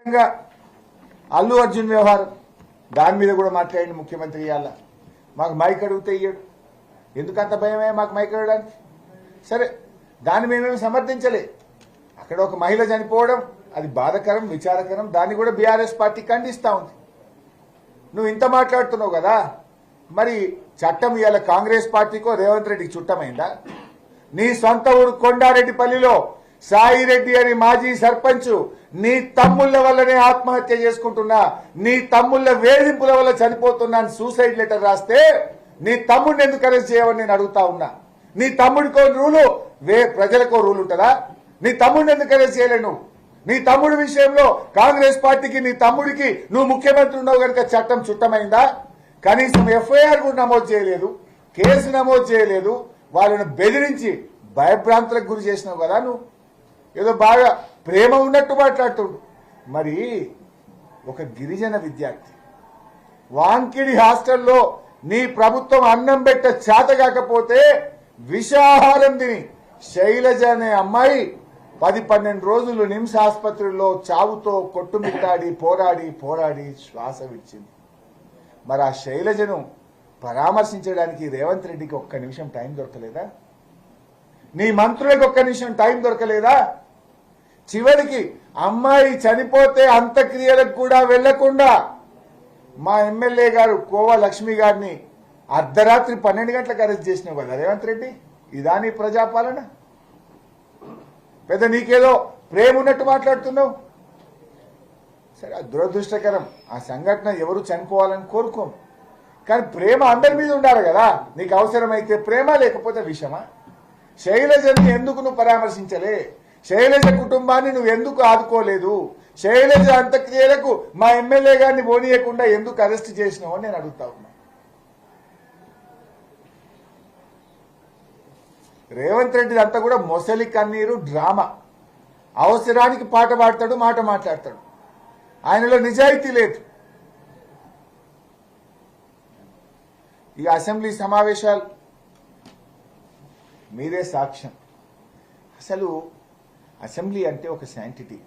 అల్లు అర్జున్ వ్యవహారం దాని మీద కూడా మాట్లాడింది ముఖ్యమంత్రి. ఇవాళ మాకు మైక్ అడిగితే ఇయ్యడు. ఎందుకంత భయమే మాకు మైక్ అడగడానికి? సరే, దాన్ని మేమేమి సమర్థించలే. అక్కడ ఒక మహిళ చనిపోవడం అది బాధాకరం, విచారకరం. దాన్ని కూడా బీఆర్ఎస్ పార్టీ ఖండిస్తూ ఉంది. నువ్వు ఇంత మాట్లాడుతున్నావు కదా, మరి చట్టం ఇవాళ కాంగ్రెస్ పార్టీకో రేవంత్ రెడ్డికి చుట్టమైందా? నీ సొంత ఊరు కొండారెడ్డిపల్లిలో సాయిరెడ్డి అని మాజీ సర్పంచ్ నీ తమ్ముళ్ల వల్లనే ఆత్మహత్య చేసుకుంటున్నా, నీ తమ్ముళ్ల వేధింపుల వల్ల చనిపోతున్నా అని సూసైడ్ లెటర్ రాస్తే నీ తమ్ముడిని ఎందుకు అరెస్ట్ చేయవని నేను అడుగుతా ఉన్నా. నీ తమ్ముడికో రూలు, ప్రజలకో రూల్ ఉంటుందా? నీ తమ్ముడిని ఎందుకు అరెస్ట్ చేయలేను? నీ తమ్ముడి విషయంలో కాంగ్రెస్ పార్టీకి నీ తమ్ముడికి నువ్వు ముఖ్యమంత్రి ఉన్నావు కనుక చట్టం చుట్టమైందా? కనీసం ఎఫ్ఐఆర్ కూడా నమోదు చేయలేదు, కేసు నమోదు చేయలేదు. వాళ్ళను బెదిరించి భయభ్రాంతులకు గురి చేసినావు కదా. నువ్వు ఏదో బాగా ప్రేమ ఉన్నట్టు మాట్లాడుతుండు. మరి ఒక గిరిజన విద్యార్థి వాంకిడి హాస్టల్లో నీ ప్రభుత్వం అన్నం పెట్ట చేత కాకపోతే విషాహారం తిని శైలజ అనే అమ్మాయి 10-12 రోజులు నిమ్స్ ఆసుపత్రిలో చావుతో కొట్టుమిట్టాడి పోరాడి శ్వాస విడిచింది. మరి ఆ శైలజను పరామర్శించడానికి రేవంత్ రెడ్డికి ఒక్క నిమిషం టైం దొరకలేదా? నీ మంత్రులకు ఒక్క నిమిషం టైం దొరకలేదా? చివరికి అమ్మాయి చనిపోతే అంత్యక్రియలకు కూడా వెళ్లకుండా మా ఎమ్మెల్యే గారు కోవా లక్ష్మి గారిని అర్ధరాత్రి 12 గంటలకు అరెస్ట్ చేసినావు కదా రేవంత్ రెడ్డి. ఇదా నీ ప్రజాపాలన? పెద్ద నీకేదో ప్రేమ ఉన్నట్టు మాట్లాడుతున్నావు. సరే, దురదృష్టకరం. ఆ సంఘటన ఎవరు చనిపోవాలని కోరుకోం, కానీ ప్రేమ అందరి మీద ఉండాలి కదా. నీకు అవసరమైతే ప్రేమ, లేకపోతే విషమా? శైలజని ఎందుకు నువ్వు పరామర్శించలే? శైలజ కుటుంబాన్ని నువ్వు ఎందుకు ఆదుకోలేదు? శైలజ అంత్యక్రియలకు మా ఎమ్మెల్యే గారిని పోనీయకుండా ఎందుకు అరెస్ట్ చేసినావు అని నేను అడుగుతా ఉన్నా. రేవంత్ రెడ్డి అంతా కూడా మొసలి కన్నీరు డ్రామా. అవసరానికి పాట పాడతాడు, మాట మాట్లాడతాడు. ఆయనలో నిజాయితీ లేదు. ఈ అసెంబ్లీ సమావేశాలు మీరే సాక్ష్యం. అసలు అసెంబ్లీ అంటే ఒక శాంటిటీ.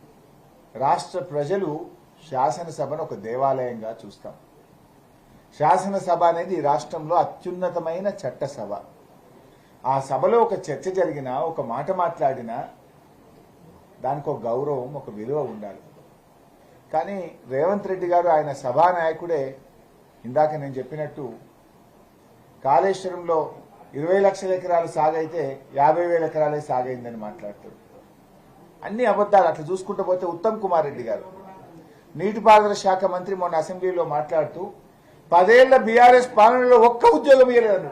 రాష్ట్ర ప్రజలు శాసనసభను ఒక దేవాలయంగా చూస్తాం. శాసనసభ అనేది ఈ రాష్ట్రంలో అత్యున్నతమైన చట్టసభ. ఆ సభలో ఒక చర్చ జరిగినా, ఒక మాట మాట్లాడినా దానికి ఒక గౌరవం, ఒక విలువ ఉండాలి. కానీ రేవంత్ రెడ్డి గారు ఆయన సభానాయకుడే ఇందాక నేను చెప్పినట్టు కాళేశ్వరంలో 20 లక్షల ఎకరాలు సాగైతే 50,000 ఎకరాలే సాగైందని మాట్లాడతాడు. అన్ని అబద్ధాలు. అట్లా చూసుకుంటూ పోతే ఉత్తమ్ కుమార్ రెడ్డి గారు నీటిపారుదల శాఖ మంత్రి మొన్న అసెంబ్లీలో మాట్లాడుతూ 10 ఏళ్ల బీఆర్ఎస్ పాలనలో ఒక్క ఉద్యోగం ఇవ్వలేదు.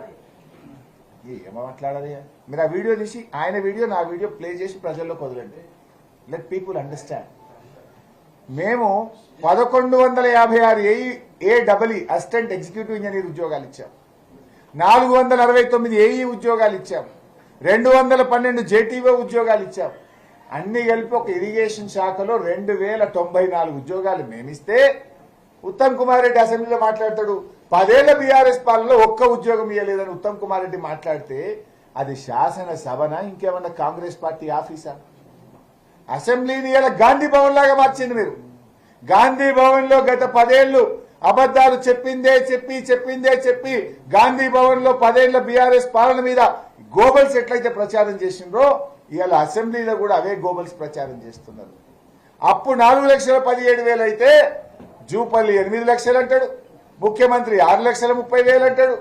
ఏమో మాట్లాడాలి? మీరు ఆ వీడియో తీసి ఆయన వీడియో నా వీడియో ప్లే చేసి ప్రజల్లోకి వదలండి. Let people understand. మేము 1156 AEE అసిస్టెంట్ ఎగ్జిక్యూటివ్ ఇంజనీర్ ఉద్యోగాలు ఇచ్చాం, 469 AE ఉద్యోగాలు ఇచ్చాం, 212 JTO ఉద్యోగాలు ఇచ్చాం. అన్ని కలిపి ఒక ఇరిగేషన్ శాఖలో 2094 ఉద్యోగాలు మేమిస్తే ఉత్తమ్ కుమార్ రెడ్డి అసెంబ్లీలో మాట్లాడతాడు 10 ఏళ్ల బీఆర్ఎస్ పాలనలో ఒక్క ఉద్యోగం ఇవ్వలేదని ఉత్తమ్ కుమార్ రెడ్డి మాట్లాడితే అది శాసనసభనా ఇంకేమన్నా కాంగ్రెస్ పార్టీ ఆఫీసా? అసెంబ్లీని ఇలా గాంధీ భవన్ లాగా మార్చింది మీరు. గాంధీ భవన్ లో గత 10 ఏళ్లు అబద్దాలు చెప్పిందే చెప్పి గాంధీ భవన్ లో 10 ఏళ్ల బీఆర్ఎస్ పాలన మీద గోబల్స్ ఎట్లయితే ప్రచారం చేసిండ్రో ఇవాళ అసెంబ్లీలో కూడా అవే గోబల్స్ ప్రచారం చేస్తున్నారు. అప్పుడు 4,17,000 అయితే జూపల్లి 8 లక్షలు అంటాడు, ముఖ్యమంత్రి 6,30,000 అంటాడు.